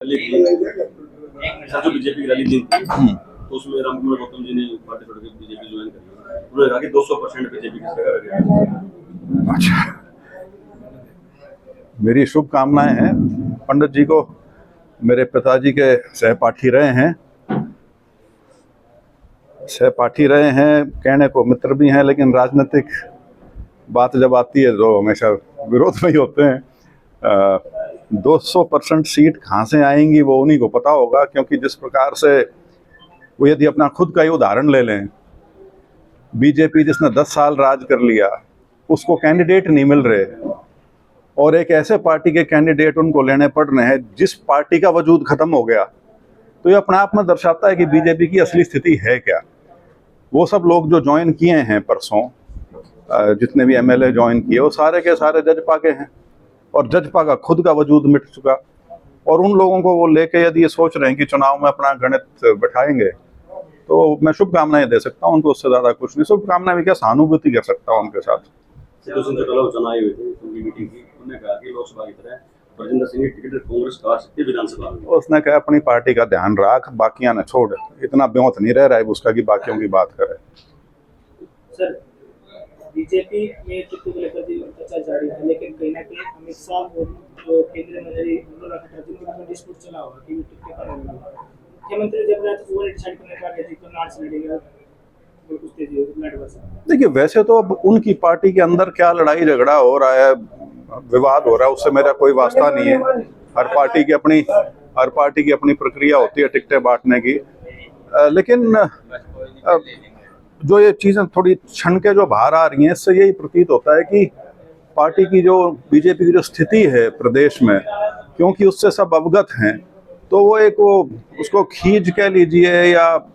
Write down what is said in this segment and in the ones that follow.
जो बीजेपी की रैली थी तो उसमें रामकुमार गौतम जी ने पार्टी छोड़ के बीजेपी ज्वाइन कर लिया। उन्होंने कहा कि 200% बीजेपी की सरकार आ गया। अच्छा, मेरी शुभकामनाएं हैं। पंडित जी को मेरे पिताजी के सहपाठी रहे हैं, कहने को मित्र भी हैं, लेकिन राजनीतिक बात जब आती है तो हमेशा विरोध में ही होते हैं। 200% सीट कहाँ से आएंगी वो उन्हीं को पता होगा, क्योंकि जिस प्रकार से वो, यदि अपना खुद का ही उदाहरण ले लें, बीजेपी जिसने 10 साल राज कर लिया उसको कैंडिडेट नहीं मिल रहे, और एक ऐसे पार्टी के कैंडिडेट उनको लेने पड़ रहे हैं जिस पार्टी का वजूद खत्म हो गया, तो ये अपने आप में दर्शाता है कि बीजेपी की असली स्थिति है क्या। वो सब लोग जो ज्वाइन किए हैं परसों, जितने भी एमएलए ज्वाइन किए, वो सारे के सारे जजपा के हैं, और जजपा का खुद का वजूद मिट चुका। और उन लोगों को वो लेके यदि ये सोच रहे हैं कि चुनाव में अपना गणित बैठाएंगे, तो मैं शुभकामनाएं दे सकता हूँ उनको, उससे ज्यादा कुछ नहीं। शुभकामनाएं भी क्या, सहानुभूति कर सकता हूँ उनके साथ। चुनाव आए हुए थे, उनकी मीटिंग की, उन्होंने कहा कि लोकसभा की तरह बरजिंदर सिंह की टिकट कांग्रेस का सकती है विधानसभा में। उसने कहा अपनी पार्टी का ध्यान रख, बाकियां न छोड़। इतना ब्योंत नहीं रह रहा है उसका कि बाकियों की बात करे। सर, बीजेपी में टिकट को लेकर चर्चा जारी है, लेकिन कहीं ना कहीं अमित शाह और जो केंद्रीय मंत्री अनुराग ठाकुर जी का डिस्प्यूट चला हुआ कि टिकट का मुख्यमंत्री जब वो डिसाइड करने का रहे तो नाट से लड़ेगा। देखिए, वैसे तो अब उनकी पार्टी के अंदर क्या लड़ाई झगड़ा हो रहा है, विवाद हो रहा है, उससे मेरा कोई वास्ता नहीं है। हर पार्टी की अपनी प्रक्रिया होती है टिकटें बांटने की। लेकिन जो ये चीजें थोड़ी छन के जो बाहर आ रही हैं, इससे यही प्रतीत होता है कि पार्टी की जो, बीजेपी की जो स्थिति है प्रदेश में, क्योंकि उससे सब अवगत हैं, तो वो उसको खींच कह लीजिए या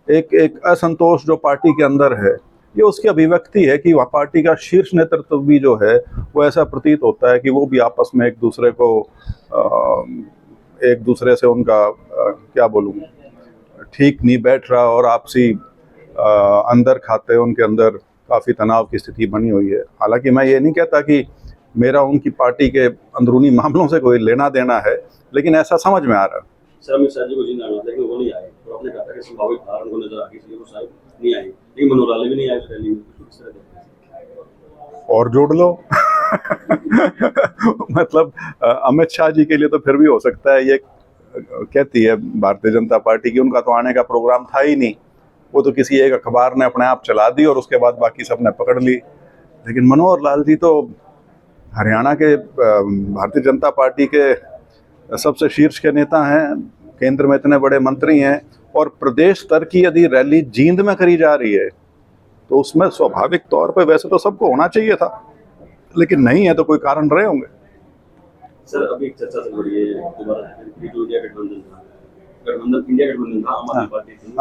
एक असंतोष जो पार्टी के अंदर है, ये उसकी अभिव्यक्ति है कि वह पार्टी का शीर्ष नेतृत्व भी जो है वो ऐसा प्रतीत होता है कि वो भी आपस में एक दूसरे से उनका क्या बोलूँ, ठीक नहीं बैठ रहा, और आपसी अंदर खाते उनके अंदर काफ़ी तनाव की स्थिति बनी हुई है। हालांकि मैं ये नहीं कहता कि मेरा उनकी पार्टी के अंदरूनी मामलों से कोई लेना देना है, लेकिन ऐसा समझ में आ रहा है। सर, अमित शाह जी को जिंदा आना था, लेकिन वो नहीं आए, तो आपने कहा था कि संभावित कारण को नजर आ गई, इसलिए वो शायद नहीं आए, लेकिन मनोहर लाल भी नहीं आए उस रैली में। और जोड़ लो मतलब अमित शाह जी के लिए तो फिर भी हो सकता है, ये कहती है भारतीय जनता पार्टी की, उनका तो आने का प्रोग्राम था ही नहीं, वो तो किसी एक अखबार ने अपने आप चला दी और उसके बाद बाकी सब ने पकड़ ली। लेकिन मनोहर लाल जी तो हरियाणा के भारतीय जनता पार्टी के सबसे शीर्ष के नेता हैं, केंद्र में इतने बड़े मंत्री हैं, और प्रदेश स्तर की यदि रैली जींद में करी जा रही है तो उसमें स्वाभाविक तौर पे वैसे तो सबको होना चाहिए था, लेकिन नहीं है तो कोई कारण रहे होंगे। सर, अभी एक चर्चा चल रही है दोबारा, इंडिया गठबंधन था, आम आदमी पार्टी थी,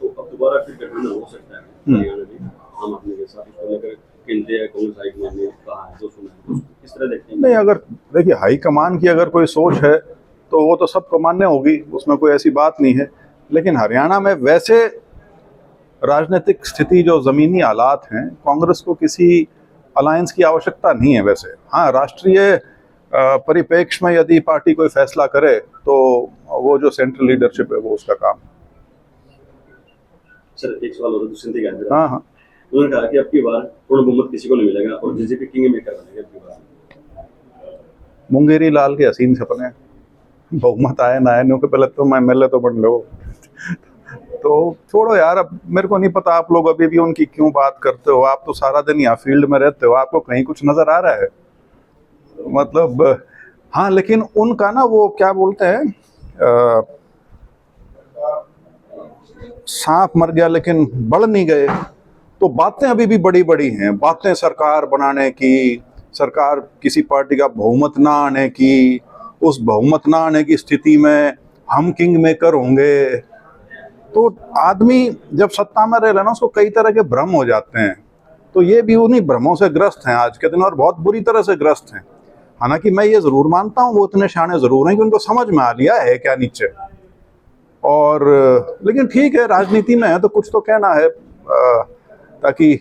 तो अब दोबारा फिर गठबंधन हो सकता है हरियाणा में आम आदमी के साथ, इसको लेकर केंद्रीय कांग्रेस हाईकमान ने कहा है, जो सुना है, किस तरह देखते हैं? नहीं, अगर देखिए हाईकमान की अगर कोई सोच है तो वो तो सबको मान्य होगी, उसमें कोई ऐसी बात नहीं है। लेकिन हरियाणा में वैसे राजनीतिक स्थिति, जो ज़मीनी हालात हैं, कांग्रेस को किसी अलायंस की आवश्यकता नहीं है वैसे। हाँ, राष्ट्रीय परिप्रेक्ष्य में यदि पार्टी कोई फैसला करे तो वो जो सेंट्रल लीडरशिप है वो उसका काम। सर, एक सवाल और दुष्यंत के अंदर, हाँ, उन्होंने कहा कि अब की बार पूर्ण बहुमत किसी को नहीं मिलेगा और बीजेपी किंग मेकर बनेगी अब की बार। मुंगेरी लाल के हसीन सपने, बहुमत आए ना आए, नो के पहले तो मैं एमएलए तो बन लो तो छोड़ो यार। अब मेरे को नहीं पता आप लोग अभी भी उनकी क्यों बात करते हो, आप तो सारा दिन यहाँ फील्ड में रहते हो, आपको कहीं कुछ नजर आ रहा है? मतलब हाँ, लेकिन उनका ना वो क्या बोलते हैं, सांप मर गया लेकिन बढ़ नहीं गए, तो बातें अभी भी बड़ी बड़ी हैं। बातें सरकार बनाने की, सरकार किसी पार्टी का बहुमत ना आने की, उस बहुमत ना आने की स्थिति में हम किंग मेकर होंगे। तो आदमी जब सत्ता में रह लेना, उसको कई तरह के भ्रम हो जाते हैं, तो ये भी उन्हीं भ्रमों से ग्रस्त हैं आज के दिन, और बहुत बुरी तरह से ग्रस्त हैं। हालांकि मैं ये जरूर मानता हूँ वो इतने शाने जरूर हैं कि उनको समझ में आ लिया है क्या नीचे, और लेकिन ठीक है, राजनीति में है तो कुछ तो कहना है, ताकि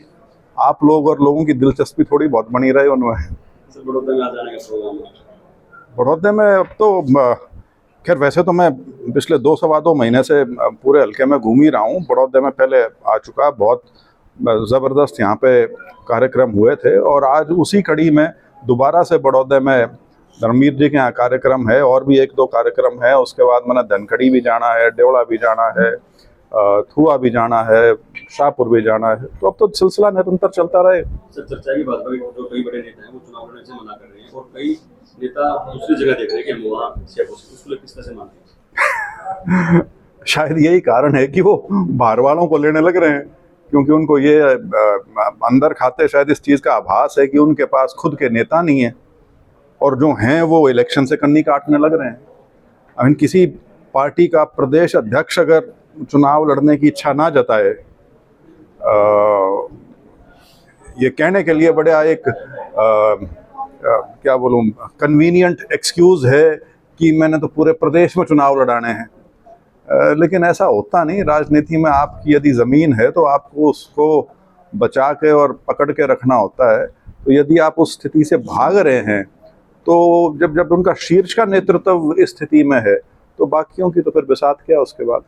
आप लोग और लोगों की दिलचस्पी थोड़ी बहुत बनी रहे उनमें। बड़ौदा में आ जाने का प्रोग्राम है। बड़ौदे में अब तो खैर वैसे तो मैं पिछले 2 महीने से पूरे हल्के में घूम ही रहा हूँ। बड़ौदे में पहले आ चुका, बहुत ज़बरदस्त यहाँ पे कार्यक्रम हुए थे, और आज उसी कड़ी में दोबारा से बड़ौदे में रणवीर जी के यहाँ कार्यक्रम है, और भी 1-2 कार्यक्रम है। उसके बाद मैंने धनखड़ी भी जाना है, देवड़ा भी जाना है, थुआ भी जाना है, शाहपुर भी जाना है। तो अब तो सिलसिला निरंतर चलता रहे। सर चर्चा की भाजपा के जो कई बड़े नेता हैं वो चुनाव लड़ने से मना कर रहे हैं और कई नेता दूसरी जगह देख रहे हैं कि हम वहाँ शेयर हो सकते हैं, उसको किस तरह से मानते हैं? शायद यही कारण है कि वो बाहर वालों को लेने लग रहे हैं, क्योंकि उनको ये अंदर खाते शायद इस चीज़ का आभास है कि उनके पास खुद के नेता नहीं है, और जो हैं वो इलेक्शन से कन्नी काटने लग रहे हैं। आई मीन, किसी पार्टी का प्रदेश अध्यक्ष अगर चुनाव लड़ने की इच्छा ना जताए, ये कहने के लिए बड़ा एक क्या बोलूँ, कन्वीनियंट एक्सक्यूज़ है कि मैंने तो पूरे प्रदेश में चुनाव लड़ाने हैं। लेकिन ऐसा होता नहीं। राजनीति में आपकी यदि ज़मीन है तो आपको उसको बचा के और पकड़ के रखना होता है। तो यदि आप उस स्थिति से भाग रहे हैं, तो जब उनका शीर्ष का नेतृत्व इस स्थिति में है, तो बाकियों की तो फिर बिसात क्या उसके बाद।